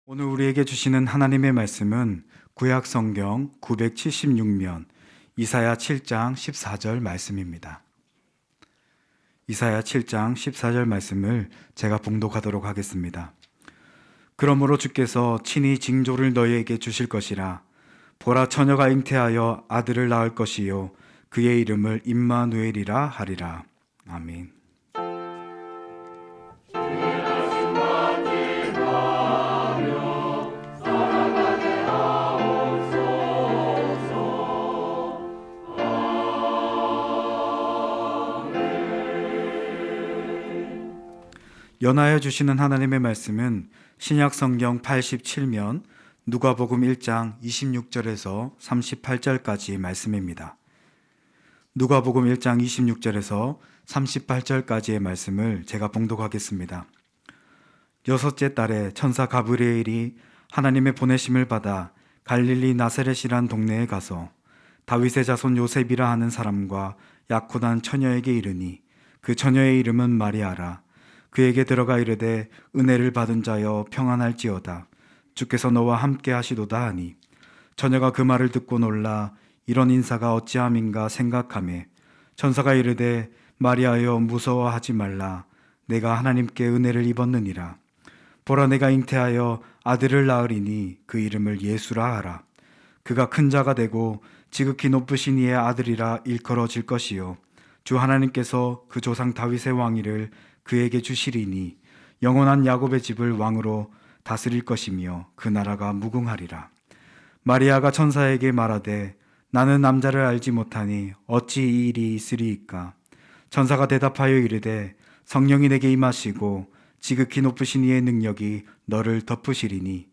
오늘 우리에게 주시는 하나님의 말씀은 구약 성경 976면 이사야 7장 14절 말씀입니다. 이사야 7장 14절 말씀을 제가 봉독하도록 하겠습니다. 그러므로 주께서 친히 징조를 너희에게 주실 것이라. 보라, 처녀가 잉태하여 아들을 낳을 것이요 그의 이름을 임마누엘이라 하리라. 아멘. 연하여 주시는 하나님의 말씀은 신약 성경 87면 누가복음 1장 26절에서 38절까지 말씀입니다. 누가복음 1장 26절에서 38절까지의 말씀을 제가 봉독하겠습니다. 여섯째 달에 천사 가브리엘이 하나님의 보내심을 받아 갈릴리 나사렛이란 동네에 가서 다윗의 자손 요셉이라 하는 사람과 약혼한 처녀에게 이르니 그 처녀의 이름은 마리아라. 그에게 들어가 이르되 은혜를 받은 자여 평안할지어다. 주께서 너와 함께 하시도다 하니 처녀가 그 말을 듣고 놀라 이런 인사가 어찌함인가 생각하매 천사가 이르되 마리아여 무서워하지 말라. 내가 하나님께 은혜를 입었느니라. 보라, 내가 잉태하여 아들을 낳으리니 그 이름을 예수라 하라. 그가 큰 자가 되고 지극히 높으신 이의 아들이라 일컬어질 것이요 주 하나님께서 그 조상 다윗의 왕위를 그에게 주시리니 영원한 야곱의 집을 왕으로 다스릴 것이며 그 나라가 무궁하리라. 마리아가 천사에게 말하되 나는 남자를 알지 못하니 어찌 이 일이 있으리이까. 천사가 대답하여 이르되 성령이 내게 임하시고 지극히 높으신 이의 능력이 너를 덮으시리니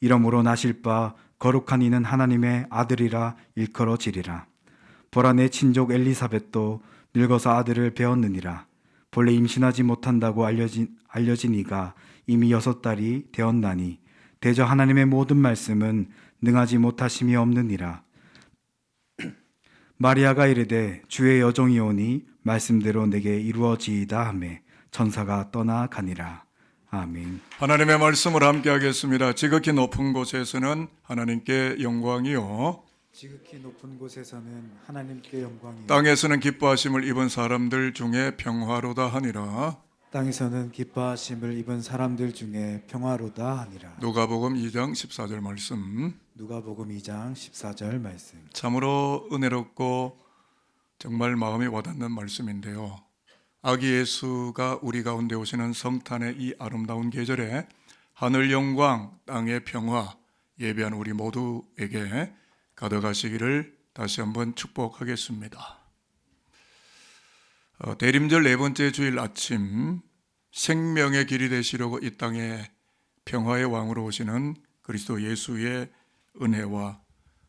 이러므로 나실 바 거룩한 이는 하나님의 아들이라 일컬어지리라. 보라, 내 친족 엘리사벳도 늙어서 아들을 배었느니라. 본래 임신하지 못한다고 알려진 이가 이미 6달이 되었나니 대저 하나님의 모든 말씀은 능하지 못하심이 없느니라. 마리아가 이르되 주의 여종이오니 말씀대로 내게 이루어지이다 하매 천사가 떠나가니라. 아멘. 하나님의 말씀을 함께 하겠습니다. 지극히 높은 곳에서는 하나님께 영광이요 지극히 높은 곳에서는 하나님께 영광이요 땅에서는 기뻐하심을 입은 사람들 중에 평화로다 하니라. 땅에서는 기뻐하심을 입은 사람들 중에 평화로다 하니라. 누가복음 2장 14절 말씀. 누가복음 2장 14절 말씀. 참으로 은혜롭고 정말 마음이 와닿는 말씀인데요. 아기 예수가 우리 가운데 오시는 성탄의 이 아름다운 계절에 하늘 영광, 땅의 평화 예배한 우리 모두에게 가득하시기를 다시 한번 축복하겠습니다. 대림절 네 번째 주일 아침, 생명의 길이 되시려고 이 땅에 평화의 왕으로 오시는 그리스도 예수의 은혜와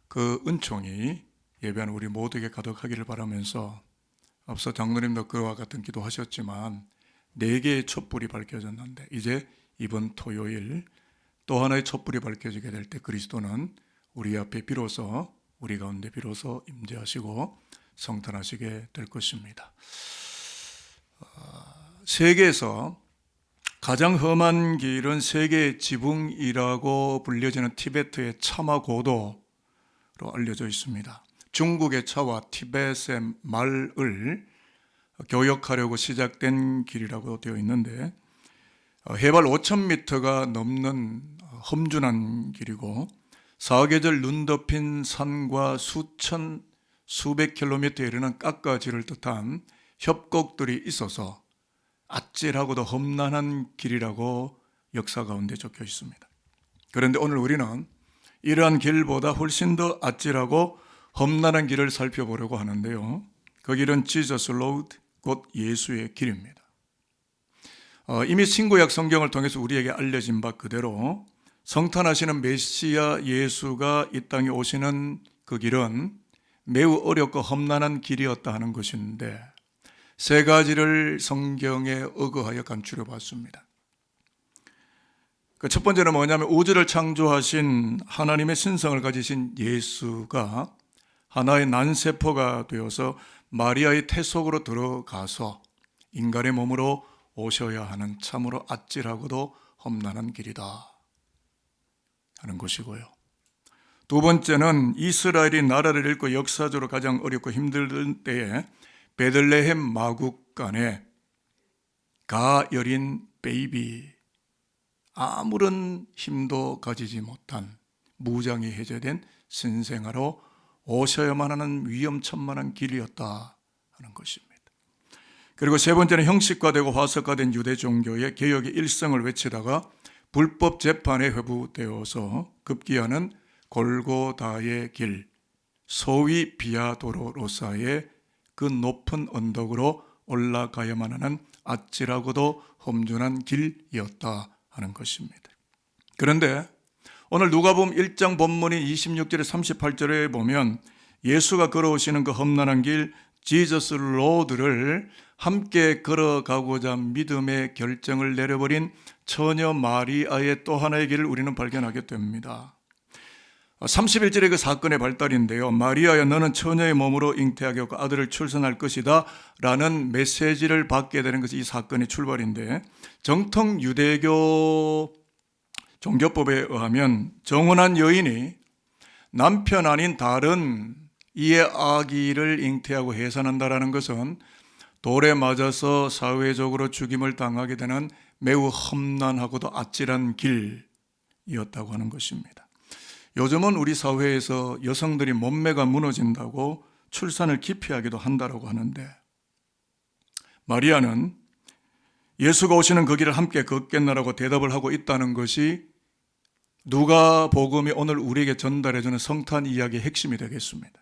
그 은총이 예배한 우리 모두에게 가득하기를 바라면서 앞서 장로님도 그와 같은 기도하셨지만 4개의 촛불이 밝혀졌는데 이제 이번 토요일 또 하나의 촛불이 밝혀지게 될 때 그리스도는 우리 앞에 비로소, 우리 가운데 비로소 임재하시고 성탄하시게 될 것입니다. 세계에서 가장 험한 길은 세계의 지붕이라고 불려지는 티베트의 차마 고도로 알려져 있습니다. 중국의 차와 티베트의 말을 교역하려고 시작된 길이라고 되어 있는데 해발 5,000m가 넘는 험준한 길이고 사계절 눈 덮인 산과 수백 킬로미터에 이르는 깎아지를 뜻한 협곡들이 있어서 아찔하고도 험난한 길이라고 역사 가운데 적혀 있습니다. 그런데 오늘 우리는 이러한 길보다 훨씬 더 아찔하고 험난한 길을 살펴보려고 하는데요. 그 길은 Jesus Road, 곧 예수의 길입니다. 이미 신구약 성경을 통해서 우리에게 알려진 바 그대로 성탄하시는 메시아 예수가 이 땅에 오시는 그 길은 매우 어렵고 험난한 길이었다 하는 것인데 3가지를 성경에 의거하여 간추려 봤습니다. 그 첫 번째는 뭐냐면 우주를 창조하신 하나님의 신성을 가지신 예수가 하나의 난세포가 되어서 마리아의 태 속으로 들어가서 인간의 몸으로 오셔야 하는 참으로 아찔하고도 험난한 길이다. 하는 것이고요. 두 번째는 이스라엘이 나라를 잃고 역사적으로 가장 어렵고 힘들 때에 베들레헴 마국간에 가여린 베이비, 아무런 힘도 가지지 못한 무장이 해제된 신생아로 오셔야만 하는 위험천만한 길이었다 하는 것입니다. 그리고 세 번째는 형식화되고 화석화된 유대 종교의 개혁의 일성을 외치다가 불법 재판에 회부되어서 급기야는 골고다의 길, 소위 비아도로로사의 그 높은 언덕으로 올라가야만 하는 아찔하고도 험준한 길이었다 하는 것입니다. 그런데 오늘 누가복음 1장 본문인 26절에 38절에 보면 예수가 걸어오시는 그 험난한 길 지저스 로드를 함께 걸어가고자 믿음의 결정을 내려버린 처녀 마리아의 또 하나의 길을 우리는 발견하게 됩니다. 31절의 그 사건의 발달인데요. 마리아야 너는 처녀의 몸으로 잉태하겠고 아들을 출산할 것이다 라는 메시지를 받게 되는 것이 이 사건의 출발인데, 정통 유대교 종교법에 의하면 정혼한 여인이 남편 아닌 다른 이의 아기를 잉태하고 해산한다라는 것은 돌에 맞아서 사회적으로 죽임을 당하게 되는 매우 험난하고도 아찔한 길이었다고 하는 것입니다. 요즘은 우리 사회에서 여성들이 몸매가 무너진다고 출산을 기피하기도 한다고 하는데, 마리아는 예수가 오시는 그 길을 함께 걷겠나라고 대답을 하고 있다는 것이 누가복음이 오늘 우리에게 전달해주는 성탄 이야기의 핵심이 되겠습니다.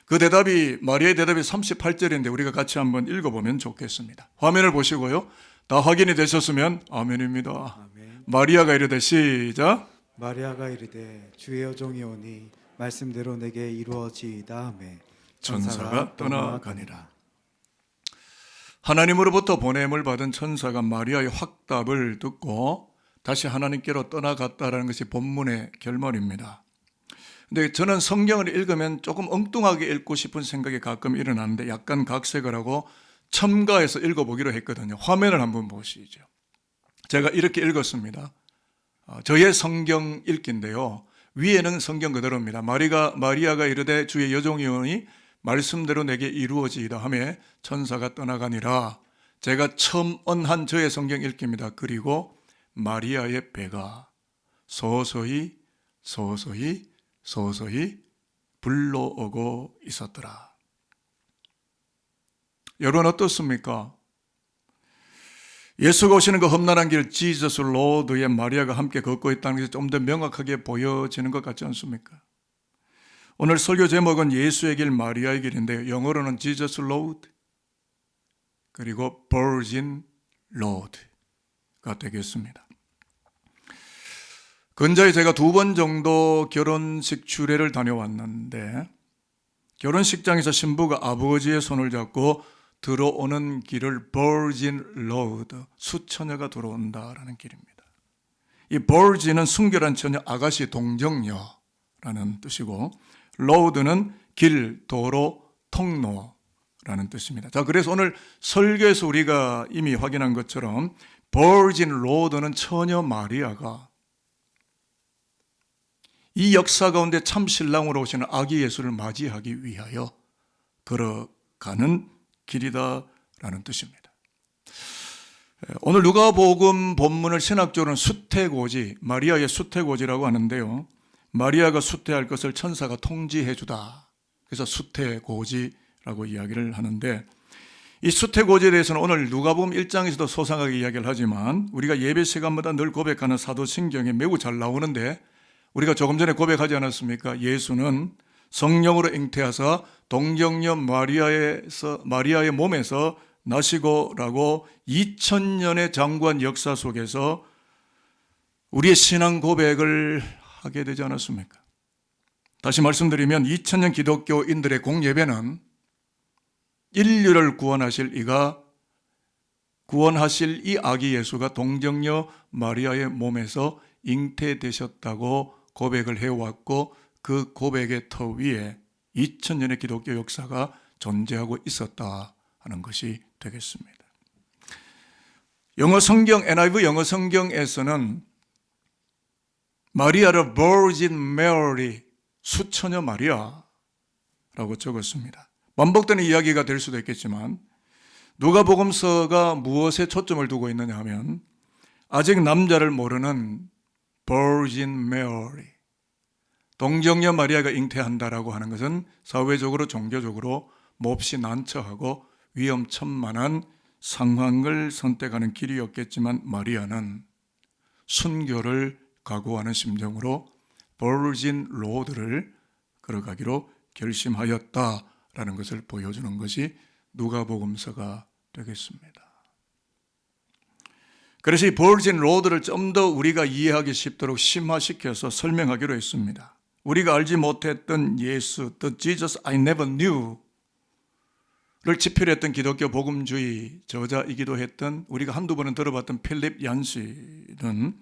그 대답이, 마리아의 대답이 38절인데 우리가 같이 한번 읽어보면 좋겠습니다. 화면을 보시고요. 다 확인이 되셨으면 아멘입니다. 아멘. 마리아가 이르되 시작. 마리아가 이르되 주의 여종이 오니 말씀대로 내게 이루어지이다 하매 천사가 떠나가니라. 하나님으로부터 보냄을 받은 천사가 마리아의 확답을 듣고 다시 하나님께로 떠나갔다라는 것이 본문의 결말입니다. 근데 저는 성경을 읽으면 조금 엉뚱하게 읽고 싶은 생각이 가끔 일어나는데 약간 각색을 하고 첨가해서 읽어보기로 했거든요. 화면을 한번 보시죠. 제가 이렇게 읽었습니다. 저의 성경 읽기인데요. 위에는 성경 그대로입니다. 마리아가 이르되 주의 여종이 오니 말씀대로 내게 이루어지이다 하며 천사가 떠나가니라. 제가 처음 언한 저의 성경 읽기입니다. 그리고 마리아의 배가 서서히 불러오고 있었더라. 여러분 어떻습니까? 예수가 오시는 그 험난한 길 지저스 로드에 마리아가 함께 걷고 있다는 것이 좀 더 명확하게 보여지는 것 같지 않습니까? 오늘 설교 제목은 예수의 길 마리아의 길인데요. 영어로는 지저스 로드 그리고 버진 로드가 되겠습니다. 근자에 제가 2번 정도 결혼식 주례를 다녀왔는데, 결혼식장에서 신부가 아버지의 손을 잡고 들어오는 길을 버진 로드, 수처녀가 들어온다라는 길입니다. 이 버진은 순결한 처녀, 아가씨, 동정녀라는 뜻이고, 로드는 길, 도로, 통로라는 뜻입니다. 자, 그래서 오늘 설교에서 우리가 이미 확인한 것처럼 버진 로드는 처녀 마리아가 이 역사 가운데 참 신랑으로 오시는 아기 예수를 맞이하기 위하여 걸어가는 길이다라는 뜻입니다. 오늘 누가복음 본문을 신학적으로는 수태고지, 마리아의 수태고지라고 하는데요. 마리아가 수태할 것을 천사가 통지해 주다. 그래서 수태고지라고 이야기를 하는데, 이 수태고지에 대해서는 오늘 누가복음 1장에서도 소상하게 이야기를 하지만 우리가 예배 시간마다 늘 고백하는 사도신경에 매우 잘 나오는데, 우리가 조금 전에 고백하지 않았습니까? 예수는 성령으로 잉태하사 동정녀 마리아의 몸에서 나시고라고 2000년의 장구한 역사 속에서 우리의 신앙 고백을 하게 되지 않았습니까? 다시 말씀드리면 2000년 기독교인들의 공예배는 인류를 구원하실 이 아기 예수가 동정녀 마리아의 몸에서 잉태되셨다고 고백을 해왔고, 그 고백의 터 위에 2000년의 기독교 역사가 존재하고 있었다 하는 것이 되겠습니다. 영어 성경, NIV 영어 성경에서는 마리아를 Virgin Mary, 수처녀 마리아라고 적었습니다. 반복되는 이야기가 될 수도 있겠지만 누가복음서가 무엇에 초점을 두고 있느냐 하면 아직 남자를 모르는 Virgin Mary, 동정녀 마리아가 잉태한다라고 하는 것은 사회적으로 종교적으로 몹시 난처하고 위험천만한 상황을 선택하는 길이었겠지만 마리아는 순교를 각오하는 심정으로 Virgin Road를 걸어가기로 결심하였다라는 것을 보여주는 것이 누가복음서가 되겠습니다. 그래서 이 Virgin Road를 좀 더 우리가 이해하기 쉽도록 심화시켜서 설명하기로 했습니다. 우리가 알지 못했던 예수, The Jesus I never knew 를 집필했던 기독교 복음주의 저자이기도 했던 우리가 한두 번은 들어봤던 필립 얀시는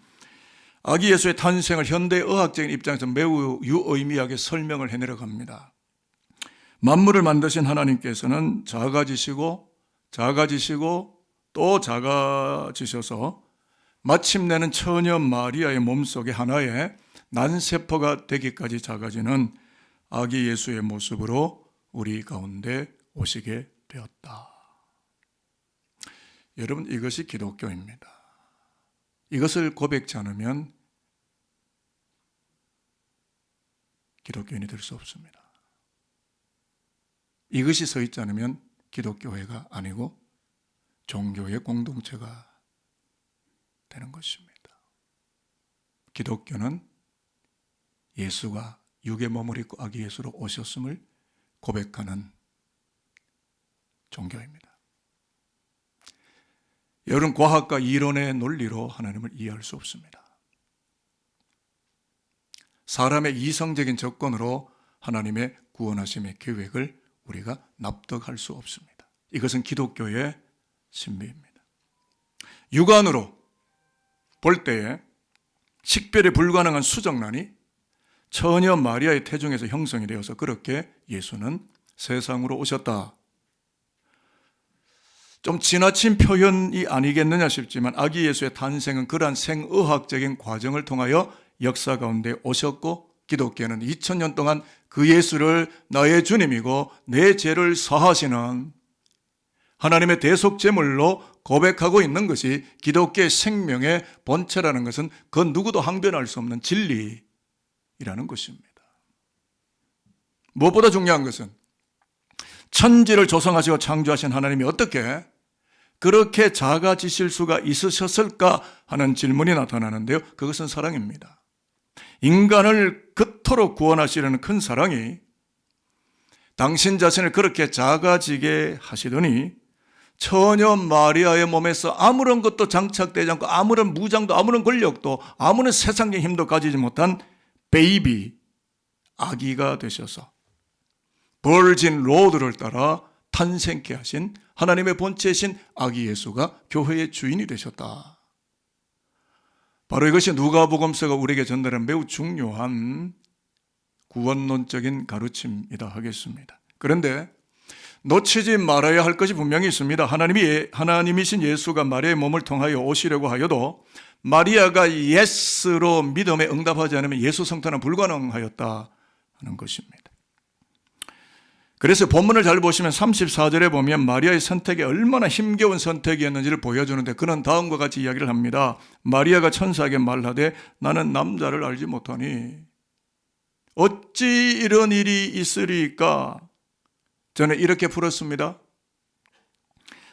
아기 예수의 탄생을 현대의학적인 입장에서 매우 유의미하게 설명을 해내려갑니다. 만물을 만드신 하나님께서는 작아지시고 또 작아지셔서 마침내는 처녀 마리아의 몸속에 하나의 난세포가 되기까지 작아지는 아기 예수의 모습으로 우리 가운데 오시게 되었다. 여러분, 이것이 기독교입니다. 이것을 고백지 않으면 기독교인이 될 수 없습니다. 이것이 서 있지 않으면 기독교회가 아니고 종교의 공동체가 되는 것입니다. 기독교는 예수가 육의 몸을 입고 아기 예수로 오셨음을 고백하는 종교입니다. 여러분, 과학과 이론의 논리로 하나님을 이해할 수 없습니다. 사람의 이성적인 접근으로 하나님의 구원하심의 계획을 우리가 납득할 수 없습니다. 이것은 기독교의 신비입니다. 육안으로 볼 때에 식별이 불가능한 수정란이 처녀 마리아의 태중에서 형성이 되어서 그렇게 예수는 세상으로 오셨다. 좀 지나친 표현이 아니겠느냐 싶지만 아기 예수의 탄생은 그러한 생의학적인 과정을 통하여 역사 가운데 오셨고 기독교는 2000년 동안 그 예수를 나의 주님이고 내 죄를 사하시는 하나님의 대속제물로 고백하고 있는 것이 기독교의 생명의 본체라는 것은 그 누구도 항변할 수 없는 진리라는 것입니다. 무엇보다 중요한 것은 천지를 조성하시고 창조하신 하나님이 어떻게 그렇게 작아지실 수가 있으셨을까 하는 질문이 나타나는데요. 그것은 사랑입니다. 인간을 그토록 구원하시려는 큰 사랑이 당신 자신을 그렇게 작아지게 하시더니 처녀 마리아의 몸에서 아무런 것도 장착되지 않고 아무런 무장도 아무런 권력도 아무런 세상적인 힘도 가지지 못한 베이비, 아기가 되셔서 버진 로드를 따라 탄생케 하신 하나님의 본체이신 아기 예수가 교회의 주인이 되셨다. 바로 이것이 누가복음서가 우리에게 전달하는 매우 중요한 구원론적인 가르침이다 하겠습니다. 그런데 놓치지 말아야 할 것이 분명히 있습니다. 하나님이신 예수가 마리아의 몸을 통하여 오시려고 하여도 마리아가 예스로 믿음에 응답하지 않으면 예수 성탄은 불가능하였다 하는 것입니다. 그래서 본문을 잘 보시면 34절에 보면 마리아의 선택이 얼마나 힘겨운 선택이었는지를 보여주는데 그는 다음과 같이 이야기를 합니다. 마리아가 천사에게 말하되 나는 남자를 알지 못하니 어찌 이런 일이 있으리까? 저는 이렇게 풀었습니다.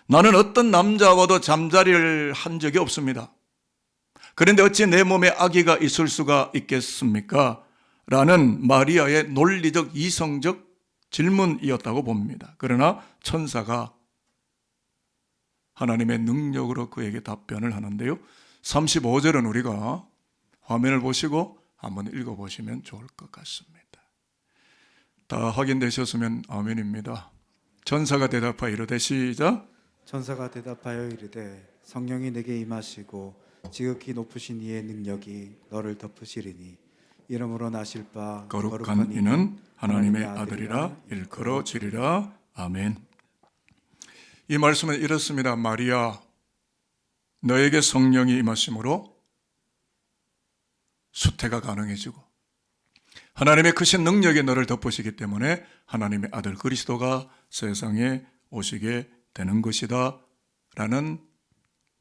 나는 어떤 남자와도 잠자리를 한 적이 없습니다. 그런데 어찌 내 몸에 아기가 있을 수가 있겠습니까? 라는 마리아의 논리적 이성적 질문이었다고 봅니다. 그러나 천사가 하나님의 능력으로 그에게 답변을 하는데요. 35절은 우리가 화면을 보시고 한번 읽어보시면 좋을 것 같습니다. 다 확인되셨으면 아멘입니다. 천사가 대답하여 이르되 시작. 천사가 대답하여 이르되 성령이 내게 임하시고 지극히 높으신 이의 능력이 너를 덮으시리니 이러므로 나실 바 거룩한 이는 하나님의 아들이라 일컬어지리라. 아멘. 이 말씀은 이렇습니다. 마리아, 너에게 성령이 임하심으로 수태가 가능해지고 하나님의 크신 능력이 너를 덮으시기 때문에 하나님의 아들 그리스도가 세상에 오시게 되는 것이다 라는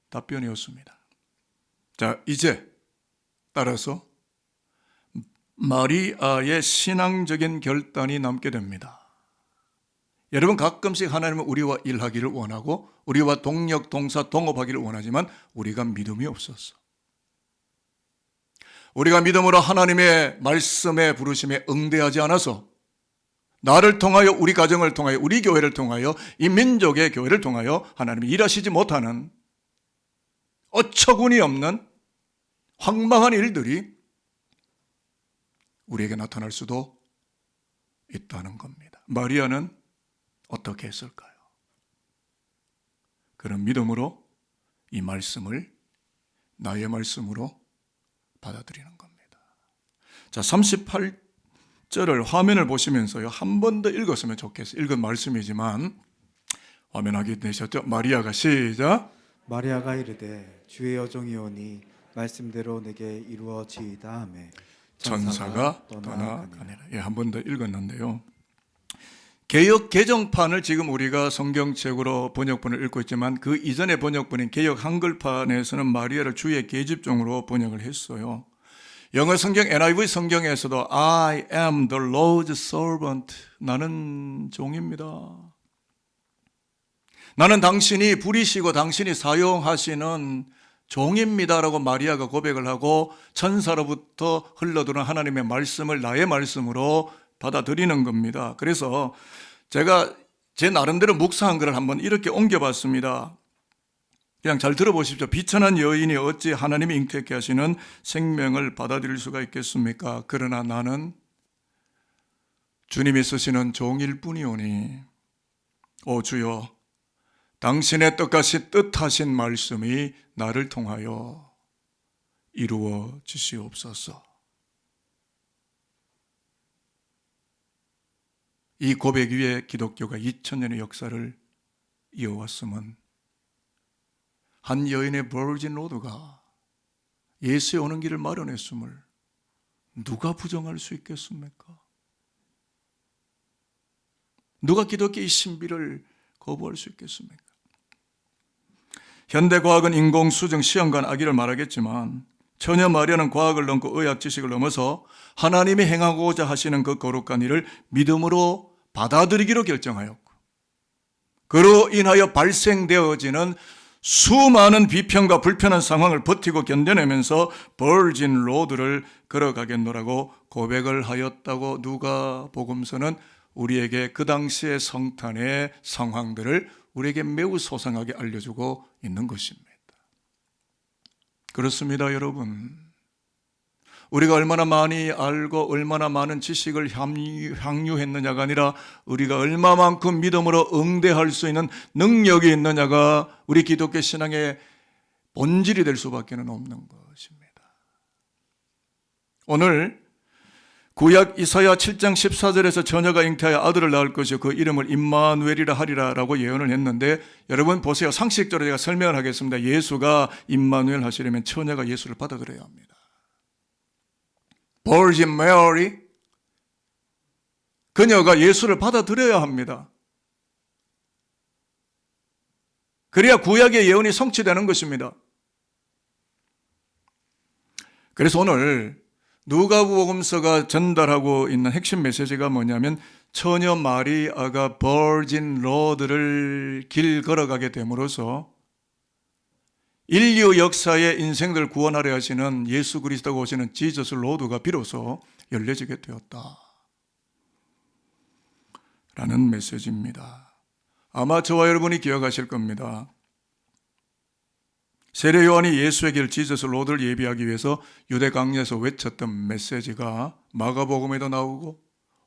답변이었습니다. 자, 이제 따라서 마리아의 신앙적인 결단이 남게 됩니다. 여러분, 가끔씩 하나님은 우리와 일하기를 원하고 우리와 동력, 동사, 동업하기를 원하지만 우리가 믿음이 없었어. 우리가 믿음으로 하나님의 말씀에 부르심에 응대하지 않아서 나를 통하여, 우리 가정을 통하여, 우리 교회를 통하여, 이 민족의 교회를 통하여 하나님이 일하시지 못하는 어처구니 없는 황망한 일들이 우리에게 나타날 수도 있다는 겁니다. 마리아는 어떻게 했을까요? 그런 믿음으로 이 말씀을 나의 말씀으로 받아들이는 겁니다. 자, 38절을 화면을 보시면서요, 한 번 더 읽었으면 좋겠어요. 읽은 말씀이지만 화면 확인되셨죠? 마리아가 시작. 마리아가 이르되 주의 여종이오니 말씀대로 내게 이루어지이다 하매 전사가 떠나가니라. 예, 한 번 더 읽었는데요. 개역 개정판을 지금 우리가 성경책으로 번역본을 읽고 있지만 그 이전의 번역본인 개역 한글판에서는 마리아를 주의 계집종으로 번역을 했어요. 영어 성경 NIV 성경에서도 I am the Lord's servant, 나는 종입니다. 나는 당신이 부리시고 당신이 사용하시는 종입니다라고 마리아가 고백을 하고 천사로부터 흘러들어온 하나님의 말씀을 나의 말씀으로 받아들이는 겁니다. 그래서 제가 제 나름대로 묵상한 것을 한번 이렇게 옮겨봤습니다. 그냥 잘 들어보십시오. 비천한 여인이 어찌 하나님이 잉태케 하시는 생명을 받아들일 수가 있겠습니까? 그러나 나는 주님이 쓰시는 종일 뿐이오니 오 주여, 당신의 뜻하신 말씀이 나를 통하여 이루어지시옵소서. 이 고백 위에 기독교가 2000년의 역사를 이어왔음은 한 여인의 버진 로드가 예수에 오는 길을 마련했음을 누가 부정할 수 있겠습니까? 누가 기독교의 신비를 거부할 수 있겠습니까? 현대과학은 인공수정, 시험관, 악의를 말하겠지만 처녀 마리아는 과학을 넘고 의학 지식을 넘어서 하나님이 행하고자 하시는 그 거룩한 일을 믿음으로 받아들이기로 결정하였고, 그로 인하여 발생되어지는 수많은 비평과 불편한 상황을 버티고 견뎌내면서 버진 로드를 걸어가겠노라고 고백을 하였다고 누가복음서는 우리에게 그 당시의 성탄의 상황들을 우리에게 매우 소상하게 알려주고 있는 것입니다. 그렇습니다, 여러분. 우리가 얼마나 많이 알고 얼마나 많은 지식을 향유했느냐가 아니라 우리가 얼마만큼 믿음으로 응대할 수 있는 능력이 있느냐가 우리 기독교 신앙의 본질이 될 수밖에 없는 것입니다. 오늘 구약 이사야 7장 14절에서 처녀가 잉태하여 아들을 낳을 것이요 그 이름을 임마누엘이라 하리라 라고 예언을 했는데, 여러분 보세요. 상식적으로 제가 설명을 하겠습니다. 예수가 임마누엘 하시려면 처녀가 예수를 받아들여야 합니다. Virgin Mary, 그녀가 예수를 받아들여야 합니다. 그래야 구약의 예언이 성취되는 것입니다. 그래서 오늘 누가복음서가 전달하고 있는 핵심 메시지가 뭐냐면, 처녀 마리아가 버진 로드를 길 걸어가게 됨으로써 인류 역사의 인생들을 구원하려 하시는 예수 그리스도가 오시는 지저스 로드가 비로소 열려지게 되었다 라는 메시지입니다. 아마 저와 여러분이 기억하실 겁니다. 세례 요한이 예수의 길 지저스 로드를 예비하기 위해서 유대 강야에서 외쳤던 메시지가 마가복음에도 나오고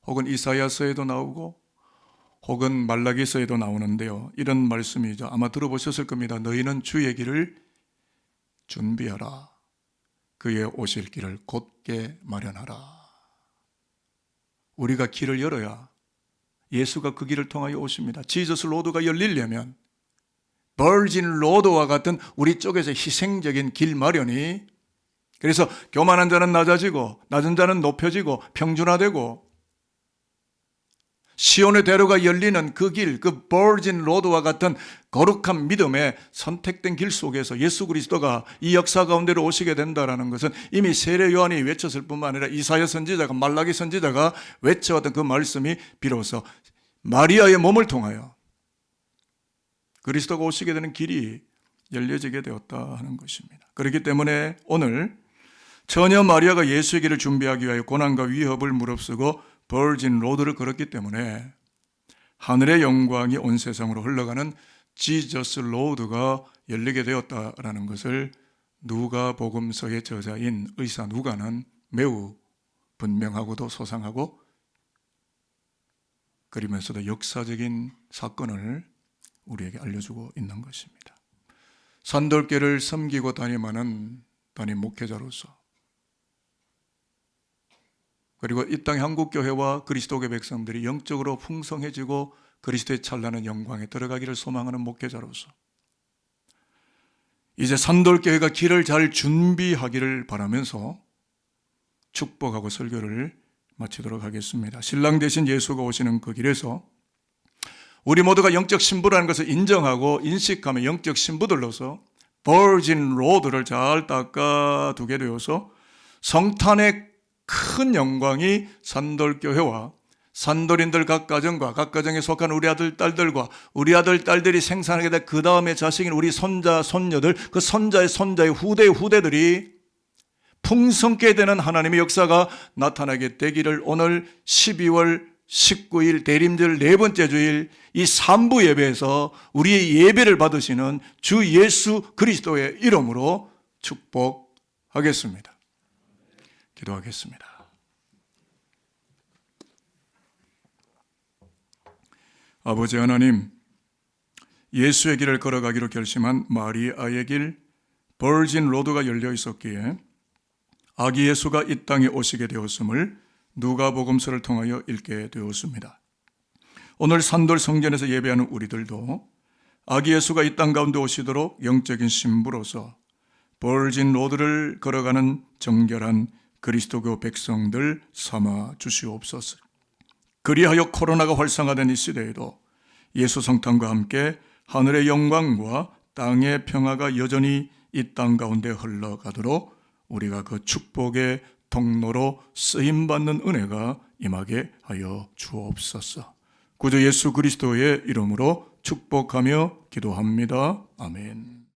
혹은 이사야서에도 나오고 혹은 말라기서에도 나오는데요. 이런 말씀이죠. 아마 들어보셨을 겁니다. 너희는 주의 길을 준비하라. 그의 오실 길을 곧게 마련하라. 우리가 길을 열어야 예수가 그 길을 통하여 오십니다. 지저스 로드가 열리려면 버진 로드와 같은 우리 쪽에서 희생적인 길 마련이 그래서 교만한 자는 낮아지고 낮은 자는 높여지고 평준화되고 시온의 대로가 열리는 그 길, 그 버진 로드와 같은 거룩한 믿음의 선택된 길 속에서 예수 그리스도가 이 역사 가운데로 오시게 된다는 것은 이미 세례 요한이 외쳤을 뿐만 아니라 이사야 선지자가, 말라기 선지자가 외쳐왔던 그 말씀이 비로소 마리아의 몸을 통하여 그리스도가 오시게 되는 길이 열려지게 되었다 하는 것입니다. 그렇기 때문에 오늘 처녀 마리아가 예수의 길을 준비하기 위하여 고난과 위협을 무릅쓰고 버진 로드를 걸었기 때문에 하늘의 영광이 온 세상으로 흘러가는 지저스 로드가 열리게 되었다라는 것을 누가복음서의 저자인 의사 누가는 매우 분명하고도 소상하고 그러면서도 역사적인 사건을 우리에게 알려주고 있는 것입니다. 산돌교를 섬기고 다니는 담임 목회자로서 그리고 이 땅 한국교회와 그리스도교 백성들이 영적으로 풍성해지고 그리스도의 찬란한 영광에 들어가기를 소망하는 목회자로서 이제 산돌교회가 길을 잘 준비하기를 바라면서 축복하고 설교를 마치도록 하겠습니다. 신랑 대신 예수가 오시는 그 길에서 우리 모두가 영적 신부라는 것을 인정하고 인식하며 영적 신부들로서 버진 로드를 잘 닦아두게 되어서 성탄의 큰 영광이 산돌교회와 산돌인들 각 가정과 각 가정에 속한 우리 아들 딸들과 우리 아들 딸들이 생산하게 될 그 다음에 자식인 우리 손자 손녀들 그 손자의 손자의 후대의 후대들이 풍성케 되는 하나님의 역사가 나타나게 되기를 오늘 12월 19일 대림절 네 번째 주일 이 3부 예배에서 우리의 예배를 받으시는 주 예수 그리스도의 이름으로 축복하겠습니다. 기도하겠습니다. 아버지 하나님, 예수의 길을 걸어가기로 결심한 마리아의 길 버진 로드가 열려 있었기에 아기 예수가 이 땅에 오시게 되었음을 누가복음서를 통하여 읽게 되었습니다. 오늘 산돌 성전에서 예배하는 우리들도 아기 예수가 이 땅 가운데 오시도록 영적인 신부로서 버진 로드를 걸어가는 정결한 그리스도교 백성들 삼아 주시옵소서. 그리하여 코로나가 활성화된 이 시대에도 예수 성탄과 함께 하늘의 영광과 땅의 평화가 여전히 이 땅 가운데 흘러가도록 우리가 그 축복의 통로로 쓰임받는 은혜가 임하게 하여 주옵소서. 구주 예수 그리스도의 이름으로 축복하며 기도합니다. 아멘.